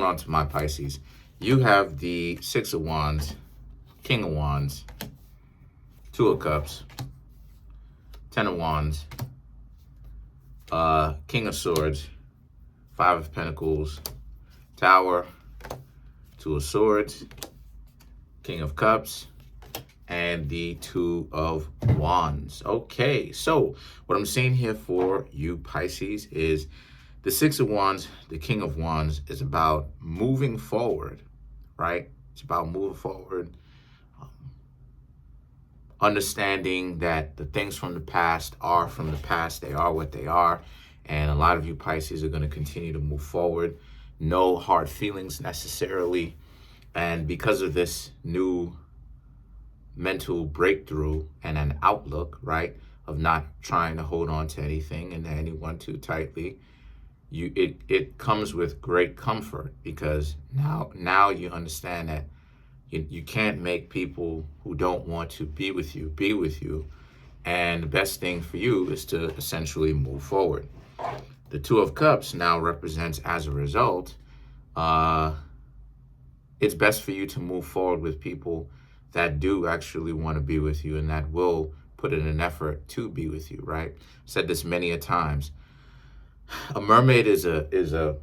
On to my Pisces. You have the Six of Wands, King of Wands, Two of Cups, Ten of Wands, King of Swords, Five of Pentacles, Tower, Two of Swords, King of Cups, and the Two of Wands. Okay, so what I'm seeing here for you Pisces is the Six of Wands, the King of Wands, is about moving forward, right? It's about moving forward, understanding that the things from the past are from the past. They are what they are. And a lot of you Pisces are going to continue to move forward. No hard feelings necessarily. And because of this new mental breakthrough and an outlook, right, of not trying to hold on to anything and anyone too tightly, it comes with great comfort, because now you understand that you can't make people who don't want to be with you, and the best thing for you is to essentially move forward. The Two of Cups now represents, as a result, it's best for you to move forward with people that do actually want to be with you and that will put in an effort to be with you, right? Said this many a times. A mermaid is a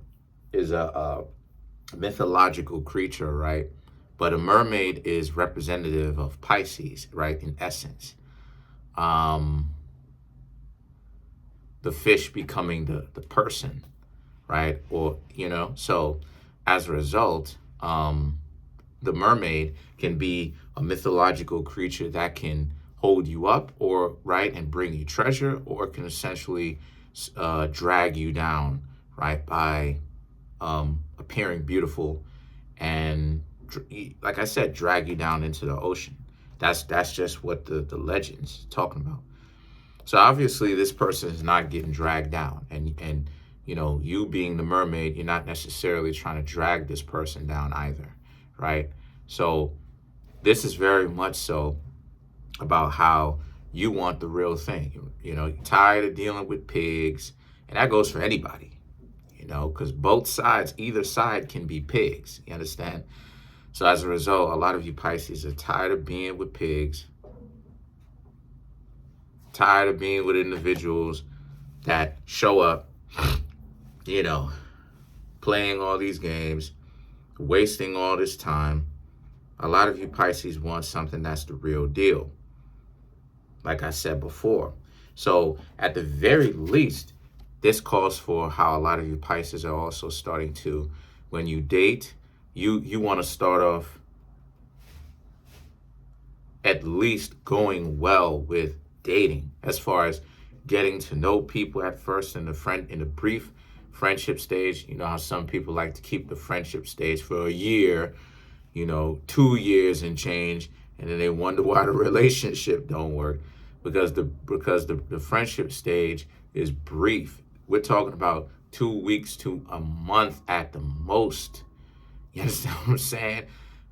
mythological creature, right? But a mermaid is representative of Pisces, right? In essence, the fish becoming the person, right? Or so as a result, the mermaid can be a mythological creature that can hold you up, or right, and bring you treasure, or can essentially drag you down, right, by appearing beautiful and, like I said, drag you down into the ocean. That's just what the legend's talking about. So obviously this person is not getting dragged down, and you being the mermaid, you're not necessarily trying to drag this person down either, right? So this is very much so about how you want the real thing. You're tired of dealing with pigs, and that goes for anybody, because both sides, either side can be pigs, you understand? So as a result, a lot of you Pisces are tired of being with pigs, tired of being with individuals that show up, playing all these games, wasting all this time. A lot of you Pisces want something that's the real deal, like I said before. So at the very least, this calls for how a lot of you Pisces are also starting to, when you date, you want to start off at least going well with dating, as far as getting to know people at first in the brief friendship stage. You know how some people like to keep the friendship stage for a year, 2 years and change, and then they wonder why the relationship don't work, because the friendship stage is brief. We're talking about 2 weeks to a month at the most. You understand what I'm saying?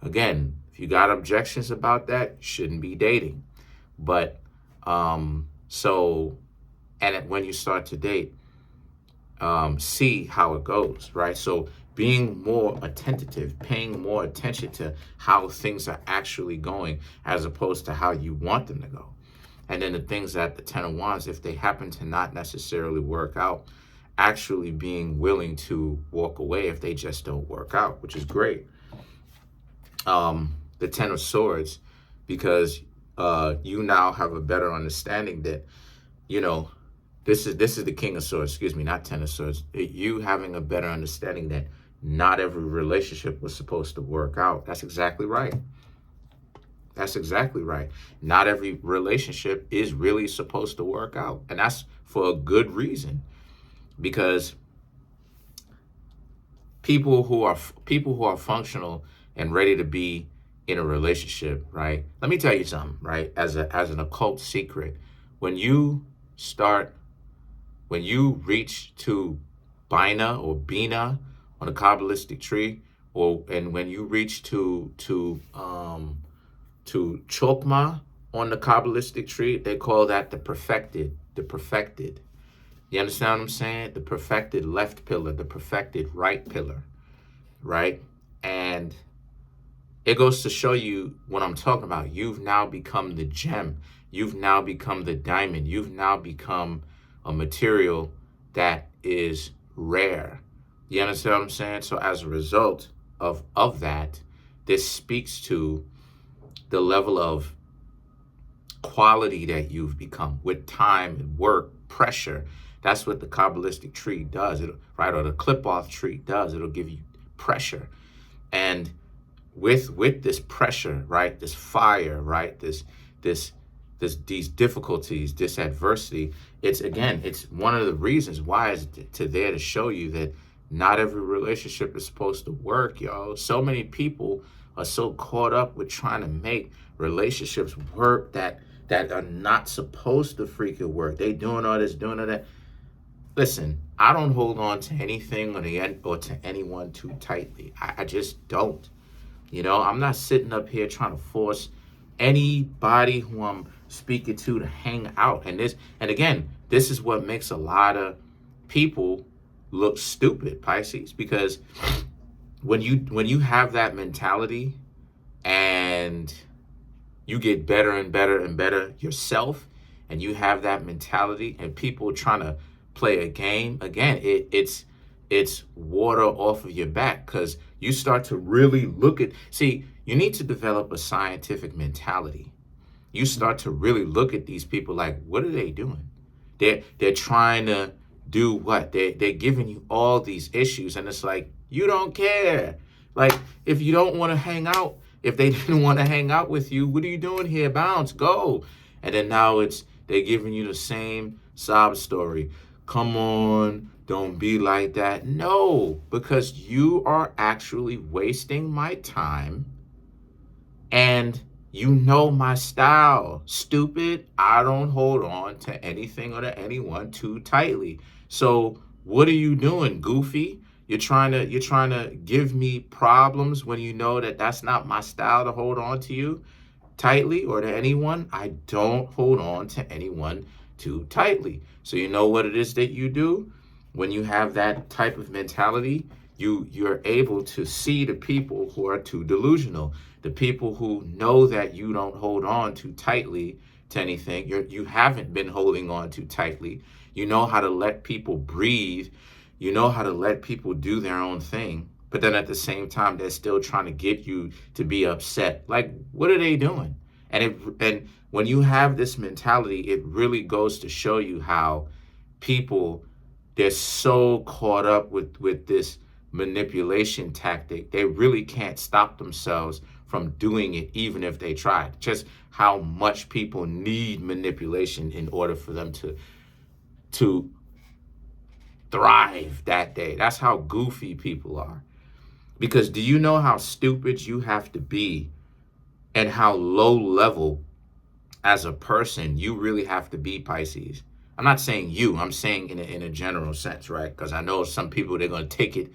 Again, if you got objections about that, you shouldn't be dating. But when you start to date, see how it goes, right? So being more attentive, paying more attention to how things are actually going, as opposed to how you want them to go. And then the things that the Ten of Wands, if they happen to not necessarily work out, actually being willing to walk away if they just don't work out, which is great. The Ten of Swords, because you now have a better understanding that, this is the King of Swords, excuse me, not Ten of Swords. You having a better understanding that not every relationship was supposed to work out. That's exactly right. That's exactly right. Not every relationship is really supposed to work out. And that's for a good reason. Because people who are functional and ready to be in a relationship, right? Let me tell you something, right? As an occult secret, when you reach to Bina or Bina on a Kabbalistic tree, and when you reach to Chokmah on the Kabbalistic tree, they call that the perfected. You understand what I'm saying? The perfected left pillar, the perfected right pillar, right? And it goes to show you what I'm talking about. You've now become the gem. You've now become the diamond. You've now become a material that is rare. You understand what I'm saying? So as a result of that, this speaks to the level of quality that you've become with time and work, pressure. That's what the Kabbalistic tree does, right? Or the clip-off tree does. It'll give you pressure. And with this pressure, right, this fire, right, these difficulties, this adversity, it's one of the reasons why it's there to show you that not every relationship is supposed to work, yo. So many people are so caught up with trying to make relationships work that are not supposed to freaking work. They doing all this, doing all that. Listen, I don't hold on to anything or to anyone too tightly. I just don't. You know, I'm not sitting up here trying to force anybody who I'm speaking to hang out. And again, this is what makes a lot of people look stupid, Pisces, because when you have that mentality and you get better and better and better yourself, and you have that mentality and people trying to play a game, again, it's water off of your back, because you start to really you need to develop a scientific mentality. You start to really look at these people like, what are they doing? They're trying to do what? They're giving you all these issues, and it's like, you don't care. Like, if you don't want to hang out, if they didn't want to hang out with you, what are you doing here? Bounce, go. And then now they're giving you the same sob story. Come on, don't be like that. No, because you are actually wasting my time, and you know my style. Stupid, I don't hold on to anything or to anyone too tightly. So what are you doing, goofy? You're trying to give me problems when you know that that's not my style to hold on to you tightly or to anyone. I don't hold on to anyone too tightly. So you know what it is that you do? When you have that type of mentality, you're able to see the people who are too delusional, the people who know that you don't hold on too tightly to anything. You haven't been holding on too tightly. You know how to let people breathe. You know how to let people do their own thing. But then at the same time, they're still trying to get you to be upset. Like, what are they doing? And when you have this mentality, it really goes to show you how people, they're so caught up with this manipulation tactic. They really can't stop themselves from doing it, even if they tried. Just how much people need manipulation in order for them to thrive that day. That's how goofy people are. Because do you know how stupid you have to be and how low level as a person you really have to be, Pisces? I'm not saying you, I'm saying in a general sense, right? Because I know some people, they're going to take it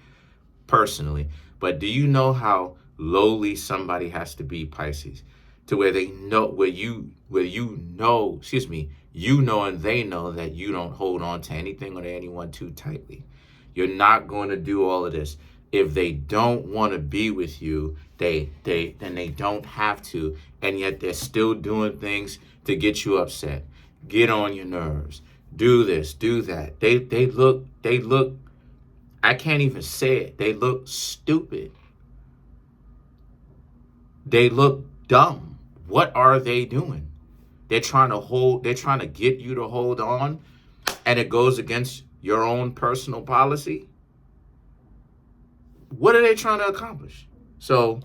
personally. But do you know how lowly somebody has to be, Pisces? To where they know, you know and they know that you don't hold on to anything or to anyone too tightly. You're not going to do all of this. If they don't want to be with you, then they don't have to, and yet they're still doing things to get you upset, get on your nerves, do this, do that. They look, I can't even say it. They look stupid. They look dumb. What are they doing? They're trying to get you to hold on, and it goes against your own personal policy. What are they trying to accomplish? So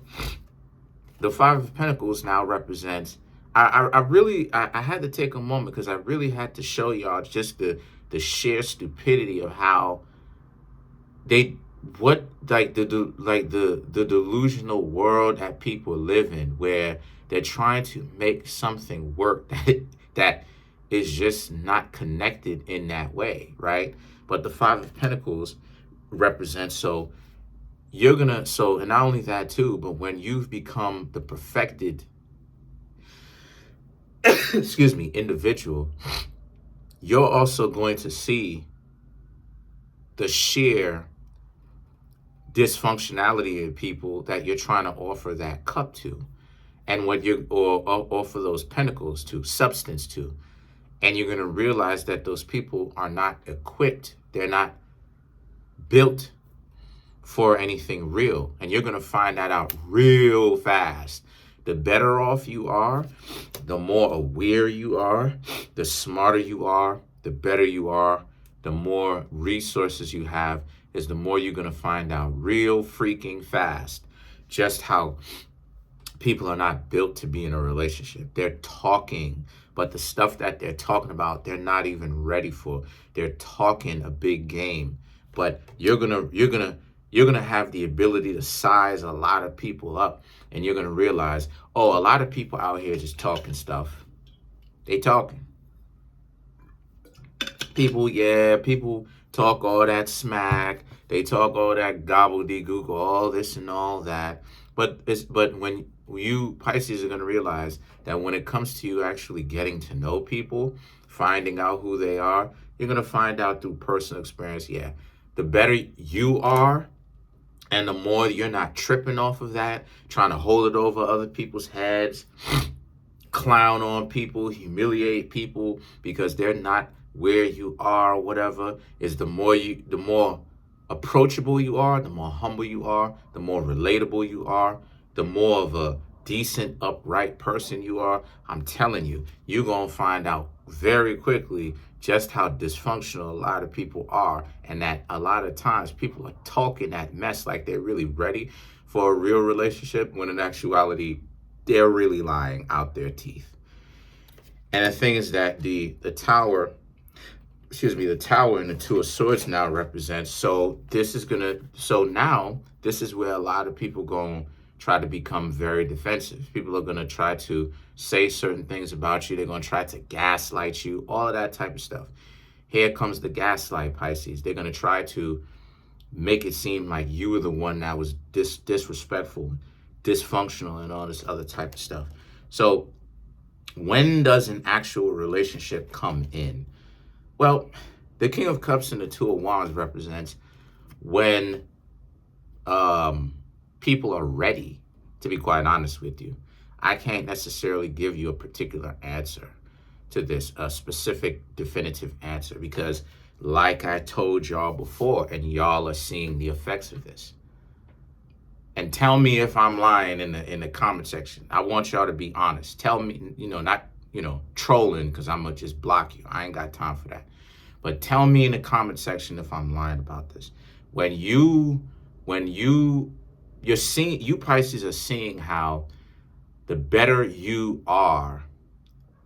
the Five of Pentacles now represents, I had to take a moment because I really had to show y'all just the sheer stupidity of how the delusional world that people live in, where they're trying to make something work that is just not connected in that way, right? But the Five of Pentacles represents, and not only that too, but when you've become the perfected individual, you're also going to see the sheer dysfunctionality in people that you're trying to offer that cup to, and what you or offer those pentacles to, substance to. And you're going to realize that those people are not equipped. They're not built for anything real. And you're going to find that out real fast. The better off you are, the more aware you are, the smarter you are, the better you are, the more resources you have, is the more you're going to find out real freaking fast just how people are not built to be in a relationship. They're talking, but the stuff that they're talking about, they're not even ready for. They're talking a big game, but you're gonna have the ability to size a lot of people up, and you're gonna realize, oh, a lot of people out here just talking stuff. They talking. People talk all that smack. They talk all that gobbledygook, all this and all that. But when you Pisces are going to realize that when it comes to you actually getting to know people, finding out who they are, you're going to find out through personal experience. Yeah, the better you are, and the more you're not tripping off of that, trying to hold it over other people's heads, clown on people, humiliate people because they're not where you are, whatever, is the more approachable you are, the more humble you are, the more relatable you are, the more of a decent, upright person you are. I'm telling you, you're going to find out very quickly just how dysfunctional a lot of people are, and that a lot of times people are talking that mess like they're really ready for a real relationship, when in actuality, they're really lying out their teeth. And the thing is that the tower and the Two of Swords now represents. So now this is where a lot of people going to try to become very defensive. People are going to try to say certain things about you. They're going to try to gaslight you, all of that type of stuff. Here comes the gaslight, Pisces. They're going to try to make it seem like you were the one that was disrespectful, dysfunctional, and all this other type of stuff. So when does an actual relationship come in? Well, the King of Cups and the Two of Wands represents when people are ready, to be quite honest with you. I can't necessarily give you a particular answer to this, a specific definitive answer, because like I told y'all before, and y'all are seeing the effects of this. And tell me if I'm lying in the comment section. I want y'all to be honest. Tell me, not, trolling, because I'm going to just block you. I ain't got time for that. But tell me in the comment section if I'm lying about this. When you're seeing, you Pisces are seeing how the better you are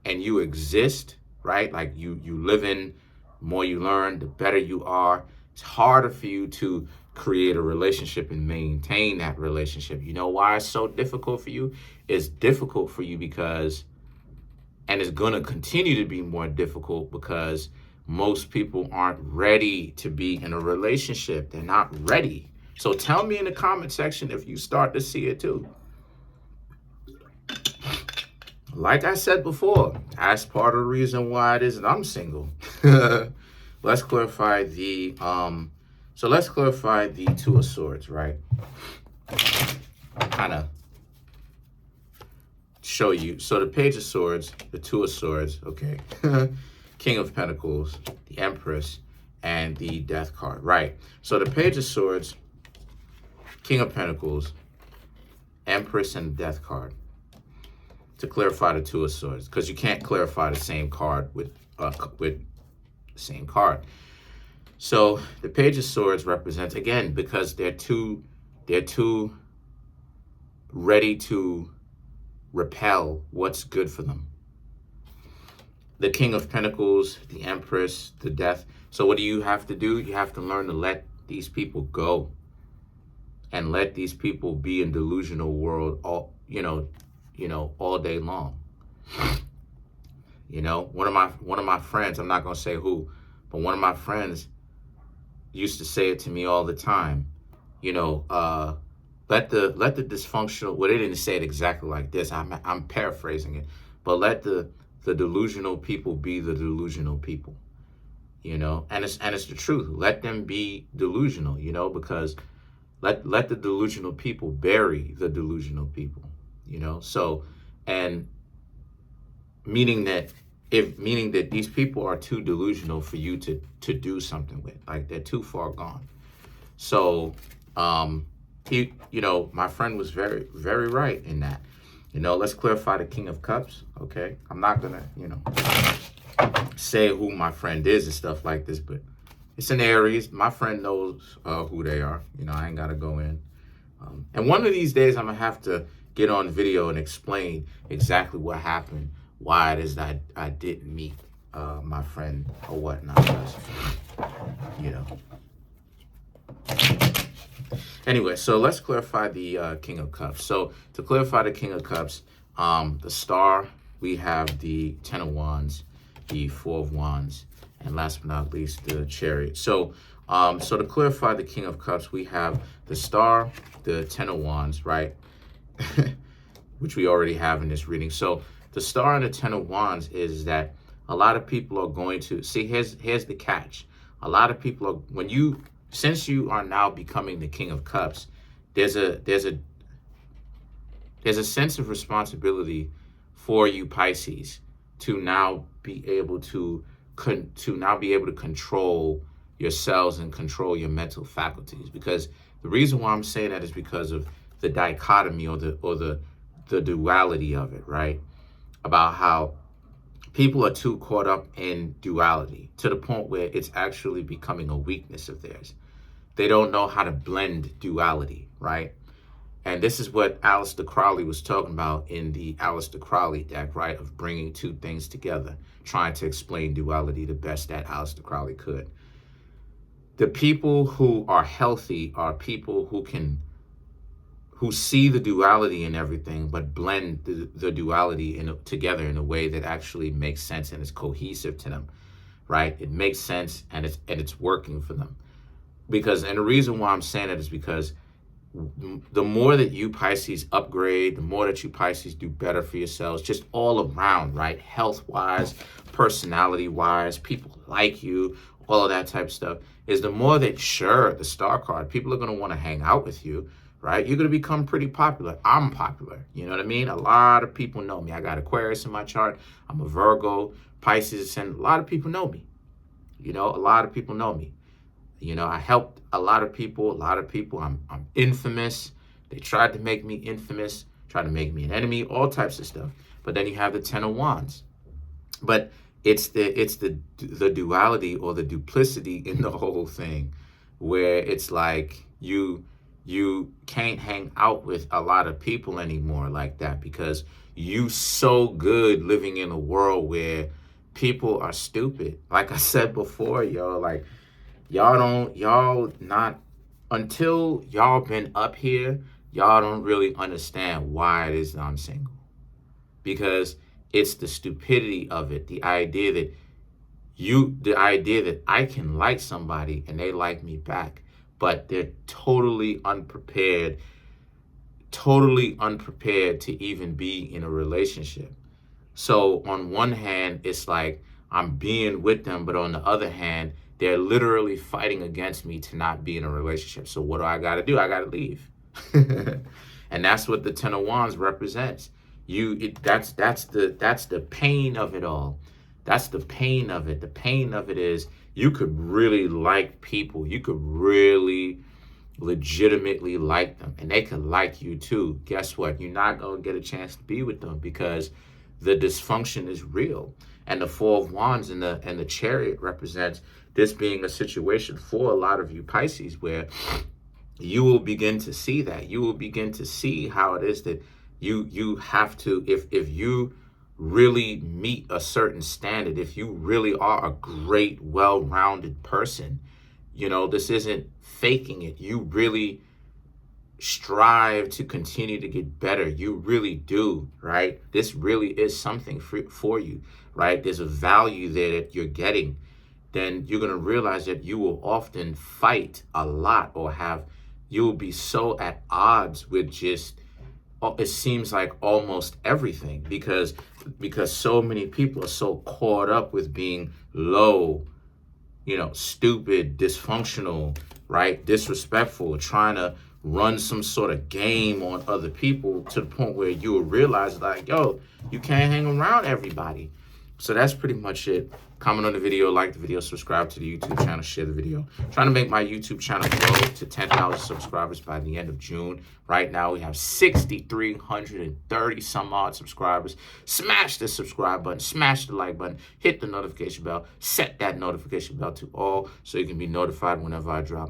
and you exist, right? Like you live in, the more you learn, the better you are. It's harder for you to create a relationship and maintain that relationship. You know why it's so difficult for you? It's difficult for you because, and it's going to continue to be more difficult because most people aren't ready to be in a relationship. They're not ready. So tell me in the comment section if you start to see it too. Like I said before, that's part of the reason why it is that I'm single. Let's clarify the Two of Swords, right? Kind of show you. So the Page of Swords, the Two of Swords, okay. King of Pentacles, the Empress, and the Death card, right? So the Page of Swords, King of Pentacles, Empress, and the Death card. To clarify the Two of Swords, because you can't clarify the same card with the same card. So the Page of Swords represents, again, because they're too ready to repel what's good for them. The King of Pentacles, the Empress, the Death. So what do you have to do? You have to learn to let these people go, and let these people be in delusional world all day long. One of my friends, I'm not gonna say who, but one of my friends used to say it to me all the time. Let the dysfunctional. Well, they didn't say it exactly like this. I'm paraphrasing it, but let the delusional people be the delusional people. And it's the truth. Let them be delusional. Because Let the delusional people bury the delusional people, So, and meaning that these people are too delusional for you to do something with. Like, they're too far gone. So, my friend was very, very right in that. Let's clarify the King of Cups, okay? I'm not gonna, say who my friend is and stuff like this, but it's an Aries. My friend knows who they are. I ain't gotta go in. And one of these days, I'm gonna have to get on video and explain exactly what happened, why it is that I didn't meet my friend or whatnot. Anyway, so let's clarify the King of Cups. So to clarify the King of Cups, the Star, we have the Ten of Wands, the Four of Wands, and last but not least, the Chariot. So to clarify the King of Cups, we have the Star, the Ten of Wands, right? Which we already have in this reading. So the Star and the Ten of Wands is that a lot of people are going to see. Here's the catch. A lot of people are since you are now becoming the King of Cups, there's a sense of responsibility for you Pisces to now be able to control yourselves and control your mental faculties. Because the reason why I'm saying that is because of the dichotomy or the duality of it, right? About how people are too caught up in duality to the point where it's actually becoming a weakness of theirs. They don't know how to blend duality, right? And this is what Aleister Crowley was talking about in the Aleister Crowley deck, right? Of bringing two things together, trying to explain duality the best that Aleister Crowley could. The people who are healthy are people who see the duality in everything, but blend the duality together in a way that actually makes sense and is cohesive to them, right? It makes sense and it's working for them. And the reason why I'm saying that is because the more that you Pisces upgrade, the more that you Pisces do better for yourselves, just all around, right? Health-wise, personality-wise, people like you, all of that type of stuff, is the more that, sure, the Star card, people are going to want to hang out with you, right? You're going to become pretty popular. I'm popular. You know what I mean? A lot of people know me. I got Aquarius in my chart. I'm a Virgo, Pisces, and a lot of people know me. A lot of people know me. I helped a lot of people. I'm infamous. They tried to make me infamous, tried to make me an enemy, all types of stuff. But then you have the Ten of Wands. But it's the duality or the duplicity in the whole thing, where it's like you can't hang out with a lot of people anymore like that, because you so good living in a world where people are stupid. Like I said before, until y'all been up here, y'all don't really understand why it is that I'm single. Because it's the stupidity of it, the idea that I can like somebody and they like me back, but they're totally unprepared to even be in a relationship. So on one hand, it's like I'm being with them, but on the other hand, they're literally fighting against me to not be in a relationship. So what do I got to do? I got to leave. And that's what the Ten of Wands represents. That's the pain of it all. That's the pain of it. The pain of it is you could really like people. You could really legitimately like them, and they could like you too. Guess what? You're not going to get a chance to be with them because the dysfunction is real. And the Four of Wands and the Chariot represents this being a situation for a lot of you Pisces where you will begin to see that. You will begin to see how it is that you have to, if you really meet a certain standard, if you really are a great, well-rounded person, this isn't faking it. You really strive to continue to get better. You really do, right? This really is something for you, right? There's a value there that you're getting. Then you're going to realize that you will often fight a lot, or you will be so at odds with just, it seems like almost everything, because so many people are so caught up with being low, stupid, dysfunctional, right? Disrespectful, trying to run some sort of game on other people to the point where you will realize like, yo, you can't hang around everybody. So that's pretty much it. Comment on the video, like the video, subscribe to the YouTube channel, share the video. I'm trying to make my YouTube channel grow to 10,000 subscribers by the end of June. Right now, we have 6,330 some odd subscribers. Smash the subscribe button, smash the like button, hit the notification bell, set that notification bell to all so you can be notified whenever I drop